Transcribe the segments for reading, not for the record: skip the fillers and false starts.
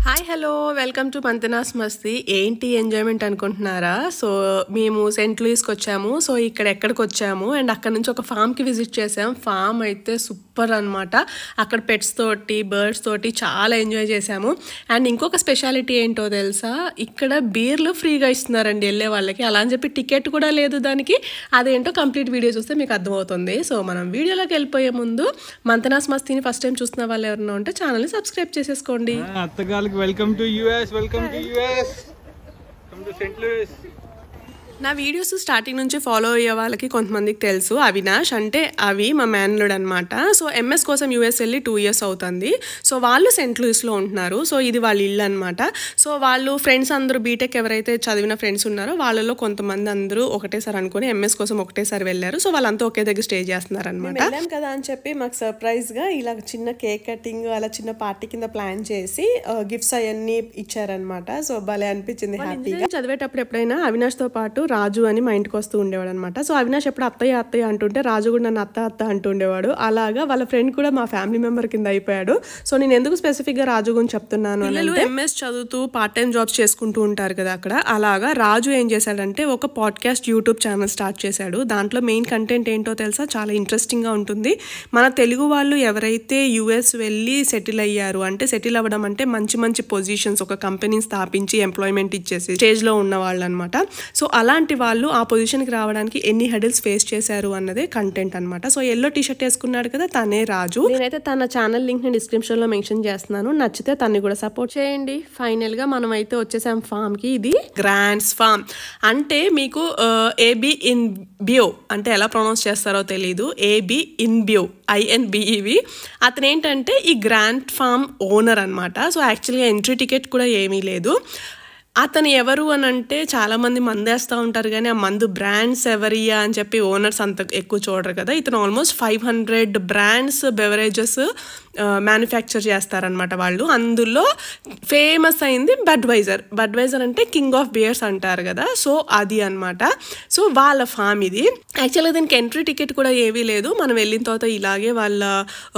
Hi hello welcome to Manthana's మస్తీ. ఏంటి enjoyment అనుకుంటున్నారా? So మేము సెయింట్ లూయిస్కి వచ్చాము. సో ఇక్కడ ఎక్కడికి వచ్చాము అండ్ అక్కడ నుంచి ఒక ఫామ్కి విజిట్ చేసాం. ఫామ్ అయితే సూపర్ అనమాట. అక్కడ పెట్స్ తోటి బర్డ్స్ తోటి చాలా ఎంజాయ్ చేసాము. అండ్ ఇంకొక స్పెషాలిటీ ఏంటో తెలుసా, ఇక్కడ బీర్లు ఫ్రీగా ఇస్తున్నారండి వెళ్ళే వాళ్ళకి. అలా అని చెప్పి టికెట్ కూడా లేదు దానికి. అదేంటో కంప్లీట్ వీడియో చూస్తే మీకు అర్థమవుతుంది. సో మనం వీడియోలోకి వెళ్ళిపోయే ముందు మంతనాస్ మస్తీని ఫస్ట్ టైం చూస్తున్న వాళ్ళు ఎవరైనా ఉంటే ఛానల్ని సబ్స్క్రైబ్ చేసేసుకోండి. Welcome to US. Welcome to Saint Louis. నా వీడియోస్ స్టార్టింగ్ నుంచి ఫాలో అయ్యే వాళ్ళకి కొంతమందికి తెలుసు, అవినాష్ అంటే అవి మా మేనల్లుడు అనమాట. సో ఎంఎస్ కోసం యూఎస్ వెళ్ళి 2 years అవుతుంది. సో వాళ్ళు సెయింట్ లూయిస్లో ఉంటున్నారు. సో ఇది వాళ్ళ ఇల్లు అనమాట. సో వాళ్ళు ఫ్రెండ్స్ అందరూ బీటెక్ ఎవరైతే చదివిన ఫ్రెండ్స్ ఉన్నారో వాళ్ళలో కొంతమంది అందరూ ఒకటేసారి అనుకుని ఎంఎస్ కోసం ఒకటేసారి వెళ్ళారు. సో వాళ్ళంతా ఒకే దగ్గర స్టే చేస్తున్నారు అనమాట. వెళ్ళాం కదా అని చెప్పి మాకు సర్ప్రైజ్గా ఇలా చిన్న కేక్ కటింగ్ అలా చిన్న పార్టీ కింద ప్లాన్ చేసి గిఫ్ట్స్ అవన్నీ ఇచ్చారనమాట. సో భలే అనిపించింది హ్యాపీగా. చదివేటప్పుడు ఎప్పుడైనా అవినాష్తో పాటు రాజు అని మా ఇంటికి వస్తూ ఉండేవాడు అనమాట. సో అవినాష్ ఎప్పుడు అత్తయ్య అత్తయ్య అంటుంటే రాజు కూడా నన్ను అత్త అత్త అంటూ ఉండేవాడు. అలాగా వాళ్ళ ఫ్రెండ్ కూడా మా ఫ్యామిలీ మెంబర్ కింద అయిపోయాడు. సో నేను ఎందుకు స్పెసిఫిక్గా రాజు గురించి చెప్తున్నాను అంటే, ఎంఎస్ చదువుతూ పార్ట్ టైం జాబ్స్ చేసుకుంటూ ఉంటారు కదా అక్కడ. అలాగా రాజు ఏం చేశాడంటే ఒక పాడ్కాస్ట్ యూట్యూబ్ ఛానల్ స్టార్ట్ చేశాడు. దాంట్లో మెయిన్ కంటెంట్ ఏంటో తెలుసా, చాలా ఇంట్రెస్టింగ్గా ఉంటుంది. మన తెలుగు వాళ్ళు ఎవరైతే యుఎస్ వెళ్ళి సెటిల్ అయ్యారు అంటే, సెటిల్ అవ్వడం అంటే మంచి మంచి పొజిషన్స్, ఒక కంపెనీని స్థాపించి ఎంప్లాయ్మెంట్ ఇచ్చేసి స్టేజ్లో ఉన్న వాళ్ళు అనమాట. సో అలాంటి వాళ్ళు ఆ పొజిషన్కి రావడానికి ఎన్ని హెడిల్స్ ఫేస్ చేశారు అన్నదే కంటెంట్ అనమాట. సో ఎల్లో టీషర్ట్ వేసుకున్నాడు కదా, తనే రాజు. నేనైతే తన ఛానల్ లింక్ ని డిస్క్రిప్షన్ లో మెన్షన్ చేస్తున్నాను, నచ్చితే తన్ని కూడా సపోర్ట్ చేయండి. ఫైనల్ గా మనం అయితే వచ్చేసాం ఫామ్ కి. ఇది గ్రాండ్స్ ఫామ్ అంటే మీకు ఏబి ఇన్ బ్యూ అంటే ఎలా ప్రొనౌన్స్ చేస్తారో తెలీదు. AB InBev INBEV. అతను ఏంటంటే ఈ గ్రాండ్ ఫామ్ ఓనర్ అనమాట. సో యాక్చువల్గా ఎంట్రీ టికెట్ కూడా ఏమీ లేదు. అతను ఎవరు అని అంటే, చాలామంది మందేస్తూ ఉంటారు కానీ ఆ మందు బ్రాండ్స్ ఎవరియా అని చెప్పి ఓనర్స్ అంత ఎక్కువ చూడరు కదా. ఇతను ఆల్మోస్ట్ 500 బ్రాండ్స్ బెవరేజెస్ మ్యానుఫ్యాక్చర్ చేస్తారనమాట వాళ్ళు. అందులో ఫేమస్ అయింది బడ్వైజర్ అంటే కింగ్ ఆఫ్ బియర్స్ అంటారు కదా. సో అది అనమాట. సో వాళ్ళ ఫామ్ ఇది. యాక్చువల్గా దీనికి ఎంట్రీ టికెట్ కూడా ఏవీ లేదు. మనం వెళ్ళిన తర్వాత ఇలాగే వాళ్ళ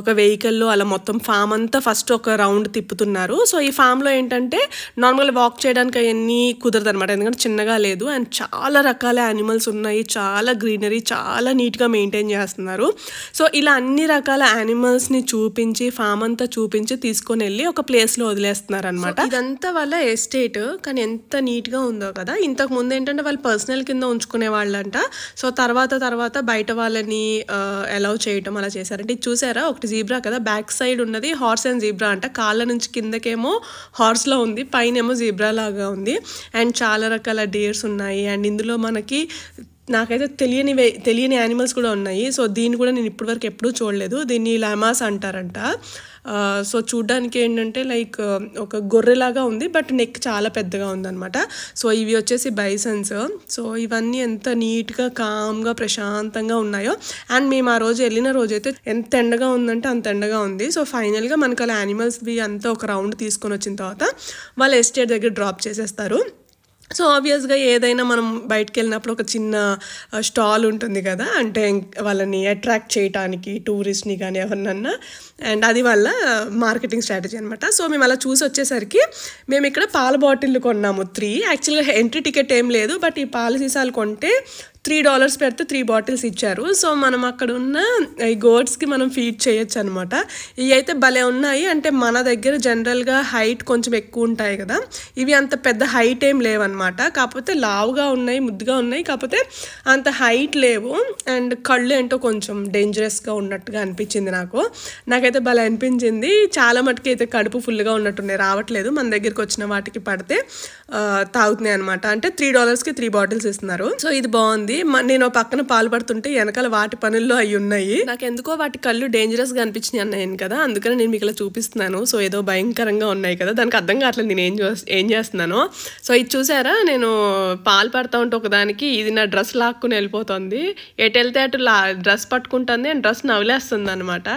ఒక వెహికల్లో అలా మొత్తం ఫామ్ అంతా ఫస్ట్ ఒక రౌండ్ తిప్పుతున్నారు. సో ఈ ఫామ్లో ఏంటంటే నార్మల్గా వాక్ చేయడానికి అవన్నీ కుదరదు అనమాట, ఎందుకంటే చిన్నగా లేదు. అండ్ చాలా రకాల యానిమల్స్ ఉన్నాయి, చాలా గ్రీనరీ, చాలా నీట్గా మెయింటైన్ చేస్తున్నారు. సో ఇలా అన్ని రకాల యానిమల్స్ని చూపించి ఫామ్ అంతా చూపించి తీసుకొని వెళ్ళి ఒక ప్లేస్లో వదిలేస్తున్నారు అనమాట. ఇదంతా వాళ్ళ ఎస్టేట్, కానీ ఎంత నీట్గా ఉందో కదా. ఇంతకు ముందు ఏంటంటే వాళ్ళు పర్సనల్ కింద ఉంచుకునే వాళ్ళంట. సో తర్వాత బయట వాళ్ళని అలౌ చేయటం అలా చేశారంటే. ఇది చూసారా, ఒకటి జీబ్రా కదా, బ్యాక్ సైడ్ ఉన్నది హార్స్ అండ్ జీబ్రా అంట. కాళ్ళ నుంచి కిందకేమో హార్స్లో ఉంది, పైన ఏమో జీబ్రా లాగా ఉంది. అండ్ చాలా రకాల డేర్స్ ఉన్నాయి. అండ్ ఇందులో మనకి నాకైతే తెలియని యానిమల్స్ కూడా ఉన్నాయి. సో దీన్ని కూడా నేను ఇప్పటివరకు ఎప్పుడూ చూడలేదు. దీన్ని లామాస్ అంటారంట. సో చూడ్డానికి ఏంటంటే లైక్ ఒక గొర్రెలాగా ఉంది, బట్ నెక్ చాలా పెద్దగా ఉందన్నమాట. సో ఇవి వచ్చేసి బైసన్స్. సో ఇవన్నీ ఎంత నీట్గా కామ్గా ప్రశాంతంగా ఉన్నాయో. అండ్ మేము ఆ రోజు వెళ్ళిన రోజైతే ఎంత ఎండగా ఉందంటే అంత ఎండగా ఉంది. సో ఫైనల్గా మనకు అలా యానిమల్స్వి అంతా ఒక రౌండ్ తీసుకొని వచ్చిన తర్వాత వాళ్ళ ఎస్టేట్ దగ్గర డ్రాప్ చేసేస్తారు. సో ఆబ్వియస్గా ఏదైనా మనం బయటకు వెళ్ళినప్పుడు ఒక చిన్న స్టాల్ ఉంటుంది కదా, అంటే వాళ్ళని అట్రాక్ట్ చేయడానికి టూరిస్ట్ని కానీ ఎవరినన్నా. అండ్ అది వాళ్ళ మార్కెటింగ్ స్ట్రాటజీ అనమాట. సో మేము అలా చూసి వచ్చేసరికి మేము ఇక్కడ పాల బాటిల్ కొన్నాము 3. యాక్చువల్గా ఎంట్రీ టికెట్ ఏం లేదు, బట్ ఈ పాల సీసాలు కొంటే $3 పెడితే 3 బాటిల్స్ ఇచ్చారు. సో మనం అక్కడ ఉన్న ఈ గోడ్స్కి మనం ఫీడ్ చేయొచ్చు అనమాట. ఇవి అయితే భలే ఉన్నాయి. అంటే మన దగ్గర జనరల్గా హైట్ కొంచెం ఎక్కువ ఉంటాయి కదా, ఇవి అంత పెద్ద హైట్ ఏం లేవన్నమాట. కాకపోతే లావుగా ఉన్నాయి, ముద్దుగా ఉన్నాయి, కాకపోతే అంత హైట్ లేవు. అండ్ కళ్ళు ఏంటో కొంచెం డేంజరస్గా ఉన్నట్టుగా అనిపించింది నాకైతే భలే అనిపించింది. చాలా మటుకు అయితే కడుపు ఫుల్గా ఉన్నట్టున్నాయి, రావట్లేదు. మన దగ్గరికి వచ్చిన వాటికి పడితే తాగుతున్నాయి అనమాట. అంటే $3కి 3 బాటిల్స్ ఇస్తున్నారు. సో ఇది బాగుంది. నేను పక్కన పాలు పడుతుంటే వెనకాల వాటి పనుల్లో అవి ఉన్నాయి. నాకు ఎందుకో వాటి కళ్ళు డేంజరస్గా అనిపించినాయి అన్నాను కదా, అందుకని నేను మీకు ఇలా చూపిస్తున్నాను. సో ఏదో భయంకరంగా ఉన్నాయి కదా, దానికి అర్థం కావట్లేదు నేను ఏం చేస్తున్నాను. సో ఇది చూసారా, నేను పాలు పడతా ఉంటే ఒకదానికి ఇది నా డ్రెస్ లాక్కుని వెళ్ళిపోతుంది. ఎటు వెళ్తే అటు డ్రెస్ పట్టుకుంటుంది అండ్ డ్రెస్ నవ్వులేస్తుంది అనమాట.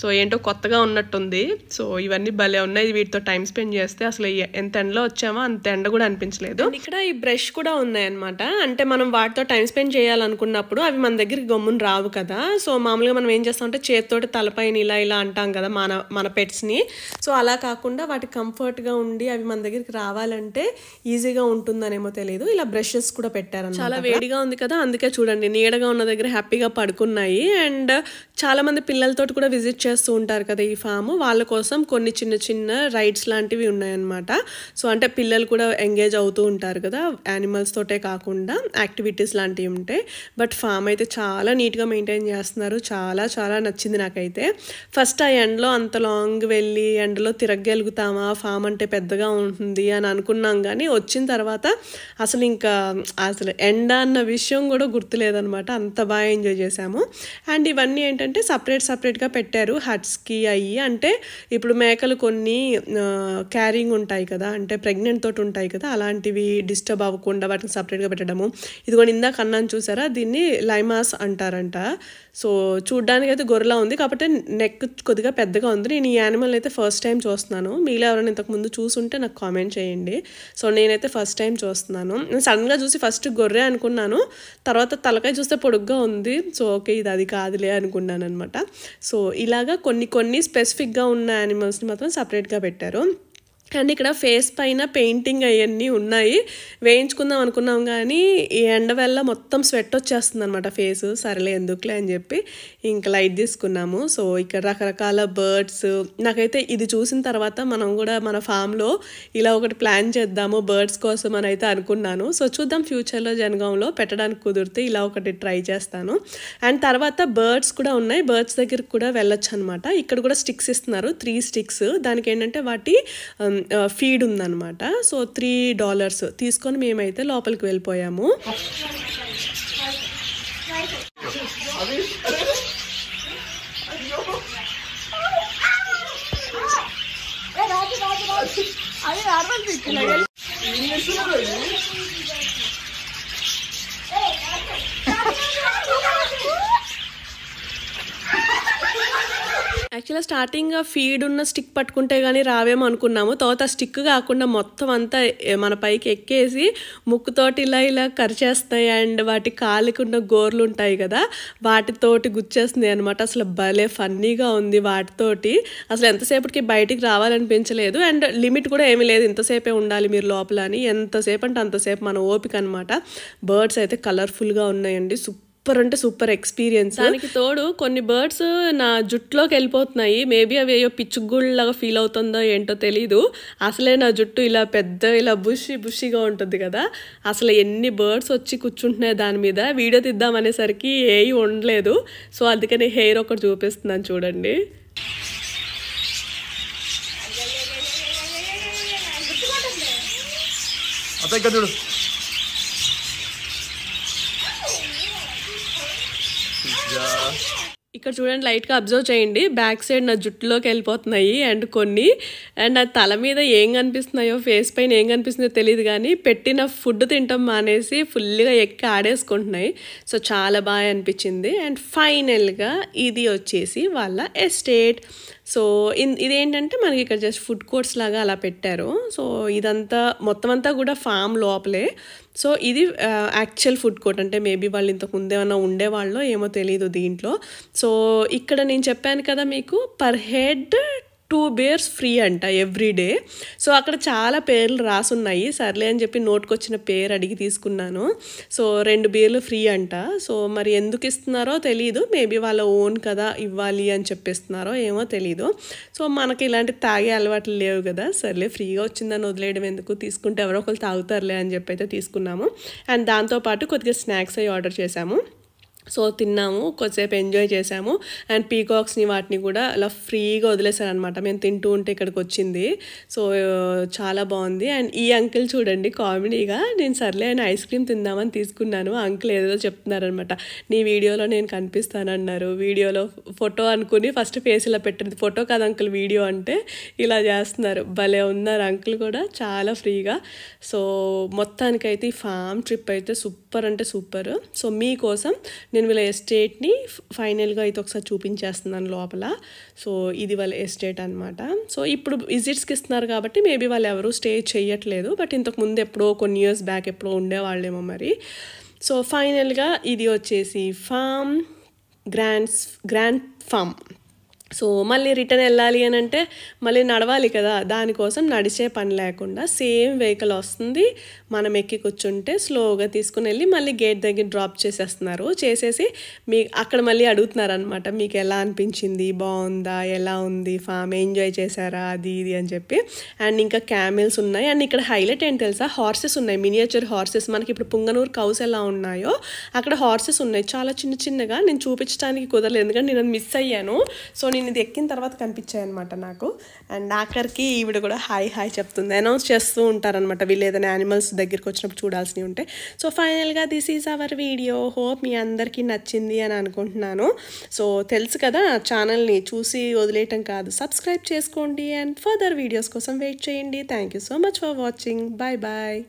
సో ఏంటో కొత్తగా ఉన్నట్టుంది. సో ఇవన్నీ భలే ఉన్నాయి. వీటితో టైం స్పెండ్ చేస్తే అసలు ఎంత ఎండలో వచ్చామో అంత ఎండ కూడా అనిపించలేదు. ఇక్కడ ఈ బ్రష్ కూడా ఉన్నాయి అనమాట. అంటే మనం వాటితో టైం స్పెండ్ మెయింటైన్ చేయాలనుకున్నప్పుడు అవి మన దగ్గరికి గమ్మున రావు కదా. సో మామూలుగా మనం ఏం చేస్తామంటే చేతితోటి తలపైన ఇలా ఇలా అంటాం కదా మన పెట్స్ని. సో అలా కాకుండా వాటి కంఫర్ట్గా ఉండి అవి మన దగ్గరికి రావాలంటే ఈజీగా ఉంటుందనేమో తెలియదు. ఇలా బ్రషెస్ కూడా పెట్టారు. చాలా వేడిగా ఉంది కదా, అందుకే చూడండి నీడగా ఉన్న దగ్గర హ్యాపీగా పడుకున్నాయి. అండ్ చాలామంది పిల్లలతోటి కూడా విజిట్ చేస్తూ ఉంటారు కదా ఈ ఫామ్, వాళ్ళ కోసం కొన్ని చిన్న చిన్న రైడ్స్ లాంటివి ఉన్నాయన్నమాట. సో అంటే పిల్లలు కూడా ఎంగేజ్ అవుతూ ఉంటారు కదా, యానిమల్స్ తోటే కాకుండా యాక్టివిటీస్ లాంటివి ఉంటాయి. బట్ ఫామ్ అయితే చాలా నీట్గా మెయింటైన్ చేస్తున్నారు. చాలా చాలా నచ్చింది నాకైతే. ఫస్ట్ ఆ ఎండలో అంత లాంగ్ వెళ్ళి ఎండలో తిరగగలుగుతామా, ఫామ్ అంటే పెద్దగా ఉంటుంది అని అనుకున్నాం. కానీ వచ్చిన తర్వాత అసలు ఎండ అన్న విషయం కూడా గుర్తులేదనమాట. అంత బాగా ఎంజాయ్ చేసాము. అండ్ ఇవన్నీ ఏంటంటే సపరేట్గా పెట్టారు హట్స్కి. అయ్యి అంటే ఇప్పుడు మేకలు కొన్ని క్యారింగ్ ఉంటాయి కదా, అంటే ప్రెగ్నెంట్ తోటి ఉంటాయి కదా, అలాంటివి డిస్టర్బ్ అవ్వకుండా వాటిని సపరేట్గా పెట్టడము. ఇది కూడా ఇందాక అన్నాను చూసారా, దీన్ని లైమాస్ అంటారంట. సో చూడ్డానికి అయితే గొర్రెలా ఉంది, కాబట్టి నెక్ కొద్దిగా పెద్దగా ఉంది. నేను ఈ యానిమల్ అయితే ఫస్ట్ టైం చూస్తున్నాను. మీలో ఎవరైనా ఇంతకుముందు చూసుంటే నాకు కామెంట్ చేయండి. సో నేనైతే ఫస్ట్ టైం చూస్తున్నాను. నేను సడన్గా చూసి ఫస్ట్ గొర్రె అనుకున్నాను, తర్వాత తలకాయ చూస్తే పొడుగ్గా ఉంది. సో ఓకే ఇది అది కాదులే అనుకున్నాను అనమాట. సో ఇలాగా కొన్ని స్పెసిఫిక్గా ఉన్న యానిమల్స్ని మాత్రం సపరేట్గా పెట్టారు. అండ్ ఇక్కడ ఫేస్ పైన పెయింటింగ్ అవన్నీ ఉన్నాయి, వేయించుకుందాం అనుకున్నాం. కానీ ఈ ఎండ వల్ల మొత్తం స్వెట్ వచ్చేస్తుంది అనమాట ఫేస్. సరేలే ఎందుకులే అని చెప్పి ఇంకా లైట్ తీసుకున్నాము. సో ఇక్కడ రకరకాల బర్డ్స్, నాకైతే ఇది చూసిన తర్వాత మనం కూడా మన ఫామ్లో ఇలా ఒకటి ప్లాన్ చేద్దాము బర్డ్స్ కోసం అని అయితే అనుకున్నాను. సో చూద్దాం ఫ్యూచర్లో జనగాంలో పెట్టడానికి కుదిరితే ఇలా ఒకటి ట్రై చేస్తాను. అండ్ తర్వాత బర్డ్స్ కూడా ఉన్నాయి, బర్డ్స్ దగ్గరికి కూడా వెళ్ళొచ్చు అనమాట. ఇక్కడ కూడా స్టిక్స్ ఇస్తున్నారు, 3 స్టిక్స్. దానికి ఏంటంటే వాటి ఫీడ్ ఉందన్నమాట. సో $3 తీసుకొని మేమైతే లోపలికి వెళ్ళిపోయాము. యాక్చువల్గా స్టార్టింగ్ ఫీడ్ ఉన్న స్టిక్ పట్టుకుంటే కానీ రావేమో అనుకున్నాము. తర్వాత స్టిక్ కాకుండా మొత్తం అంతా మన పైకి ఎక్కేసి ముక్కుతోటి ఇలా ఇలా కరిచేస్తాయి. అండ్ వాటి కాలుకున్న గోర్లు ఉంటాయి కదా, వాటితోటి గుచ్చేస్తుంది అనమాట. అసలు భలే ఫన్నీగా ఉంది వాటితోటి. అసలు ఎంతసేపటికి బయటికి రావాలనిపించలేదు. అండ్ లిమిట్ కూడా ఏమీ లేదు, ఇంతసేపే ఉండాలి మీరు లోపల అని. ఎంతసేపు అంటే అంతసేపు మన ఓపిక అనమాట. బర్డ్స్ అయితే కలర్ఫుల్గా ఉన్నాయండి, సూపర్ అంటే సూపర్ ఎక్స్పీరియన్స్. దానికి తోడు కొన్ని బర్డ్స్ నా జుట్టులోకి వెళ్ళిపోతున్నాయి. మేబీ అవి అయ్యో పిచ్చుగుళ్ళలాగా ఫీల్ అవుతుందో ఏంటో తెలీదు. అసలే నా జుట్టు ఇలా పెద్ద ఇలా బుషిగా ఉంటుంది కదా, అసలు ఎన్ని బర్డ్స్ వచ్చి కూర్చుంటున్నాయి దాని మీద. వీడియో తీద్దామనేసరికి ఏవి ఉండలేదు. సో అందుకని హెయిర్ ఒకటి చూపిస్తున్నాను చూడండి. ఇక్కడ చూడండి, లైట్గా అబ్జర్వ్ చేయండి. బ్యాక్ సైడ్ నా జుట్టులోకి వెళ్ళిపోతున్నాయి. అండ్ నా తల మీద ఏం కనిపిస్తున్నాయో, ఫేస్ పైన ఏం కనిపిస్తుందో తెలియదు కానీ పెట్టిన ఫుడ్ తింటాం మానేసి ఫుల్గా ఎక్కి ఆడేసుకుంటున్నాయి. సో చాలా బాగా అనిపించింది. అండ్ ఫైనల్గా ఇది వచ్చేసి వాళ్ళ ఎస్టేట్. సో ఇదేంటంటే మనకి ఇక్కడ జస్ట్ ఫుడ్ కోర్ట్స్ లాగా అలా పెట్టారు. సో ఇదంతా మొత్తం అంతా కూడా ఫామ్ లోపలే. సో ఇది యాక్చువల్ ఫుడ్ కోర్ట్. అంటే మేబీ వాళ్ళు ఇంతకు ముందేమన్నా ఉండేవాళ్ళో ఏమో తెలీదు దీంట్లో. సో ఇక్కడ నేను చెప్పాను కదా మీకు, పర్ హెడ్ 2 bears ఫ్రీ అంట ఎవ్రీ డే. సో అక్కడ చాలా పేర్లు రాసున్నాయి. సర్లే అని చెప్పి నోట్కొచ్చిన పేరు అడిగి తీసుకున్నాను. సో 2 beers ఫ్రీ అంట. సో మరి ఎందుకు ఇస్తున్నారో తెలీదు, మేబీ వాళ్ళ ఓన్ కదా ఇవ్వాలి అని చెప్పిస్తున్నారో ఏమో తెలీదు. సో మనకి ఇలాంటి తాగే అలవాట్లు లేవు కదా, సర్లే ఫ్రీగా వచ్చిందని వదిలేయడం ఎందుకు, తీసుకుంటే ఎవరో ఒకరు తాగుతారులే అని చెప్పి అయితే తీసుకున్నాము. అండ్ దాంతోపాటు కొద్దిగా స్నాక్స్ అవి ఆర్డర్ చేసాము. సో తిన్నాము, కొద్దిసేపు ఎంజాయ్ చేసాము. అండ్ పీకాక్స్ని వాటిని కూడా అలా ఫ్రీగా వదిలేసారనమాట. మేము తింటూ ఉంటే ఇక్కడికి వచ్చింది. సో చాలా బాగుంది. అండ్ ఈ అంకుల్ చూడండి కామెడీగా, నేను సర్లే అని ఐస్ క్రీమ్ తిందామని తీసుకున్నాను. అంకుల్ ఏదో చెప్తున్నారనమాట, నీ వీడియోలో నేను కనిపిస్తానన్నారు. వీడియోలో ఫోటో అనుకుని ఫస్ట్ ఫేస్ ఇలా పెట్టింది, ఫోటో కాదు అంకుల్ వీడియో అంటే ఇలా చేస్తున్నారు. భలే ఉన్నారు అంకుల్ కూడా, చాలా ఫ్రీగా. సో మొత్తానికైతే ఈ ఫామ్ ట్రిప్ అయితే సూపర్ అంటే సూపర్. సో మీకోసం నేను వీళ్ళ ఎస్టేట్ని ఫైనల్గా అయితే ఒకసారి చూపించేస్తున్నాను లోపల. సో ఇది వాళ్ళ ఎస్టేట్ అనమాట. సో ఇప్పుడు విజిట్స్కి ఇస్తున్నారు కాబట్టి మేబీ వాళ్ళు ఎవరు స్టే చేయట్లేదు. బట్ ఇంతకుముందు ఎప్పుడో కొన్ని ఇయర్స్ బ్యాక్ ఎప్పుడో ఉండేవాళ్ళేమో మరి. సో ఫైనల్గా ఇది వచ్చేసి గ్రాండ్ ఫామ్. సో మళ్ళీ రిటర్న్ వెళ్ళాలి అని అంటే మళ్ళీ నడవాలి కదా, దానికోసం నడిచే పని లేకుండా సేమ్ వెహికల్ వస్తుంది, మనం ఎక్కి కూర్చుంటే స్లోగా తీసుకుని వెళ్ళి మళ్ళీ గేట్ దగ్గర డ్రాప్ చేసేసి అక్కడ మళ్ళీ అడుగుతున్నారు అనమాట, మీకు ఎలా అనిపించింది, బాగుందా, ఎలా ఉంది ఫామ్, ఎంజాయ్ చేశారా, అది ఇది అని చెప్పి. అండ్ ఇంకా క్యామెల్స్ ఉన్నాయి. అండ్ ఇక్కడ హైలైట్ ఏంటి తెలుసా, హార్సెస్ ఉన్నాయి, మినియేచర్ హార్సెస్. మనకి ఇప్పుడు పుంగనూరు కౌస్ ఎలా ఉన్నాయో అక్కడ హార్సెస్ ఉన్నాయి, చాలా చిన్నగా. నేను చూపించడానికి కుదరలేదు ఎందుకంటే నేను మిస్ అయ్యాను. సో నేను ఇది ఎక్కిన తర్వాత కనిపించాయి అనమాట నాకు. అండ్ ఆఖరికి ఈవిడ కూడా హాయ్ చెప్తుంది, అనౌన్స్ చేస్తూ ఉంటారనమాట వీళ్ళు ఏదైనా యానిమల్స్ దగ్గరికి వచ్చినప్పుడు చూడాల్సినవి ఉంటే. సో ఫైనల్గా this is our video. Hope మీ అందరికీ నచ్చింది అని అనుకుంటున్నాను. సో తెలుసు కదా, ఛానల్ని చూసి వదిలేయటం కాదు, సబ్స్క్రైబ్ చేసుకోండి అండ్ ఫర్దర్ వీడియోస్ కోసం వెయిట్ చేయండి. Thank you so much for watching. Bye.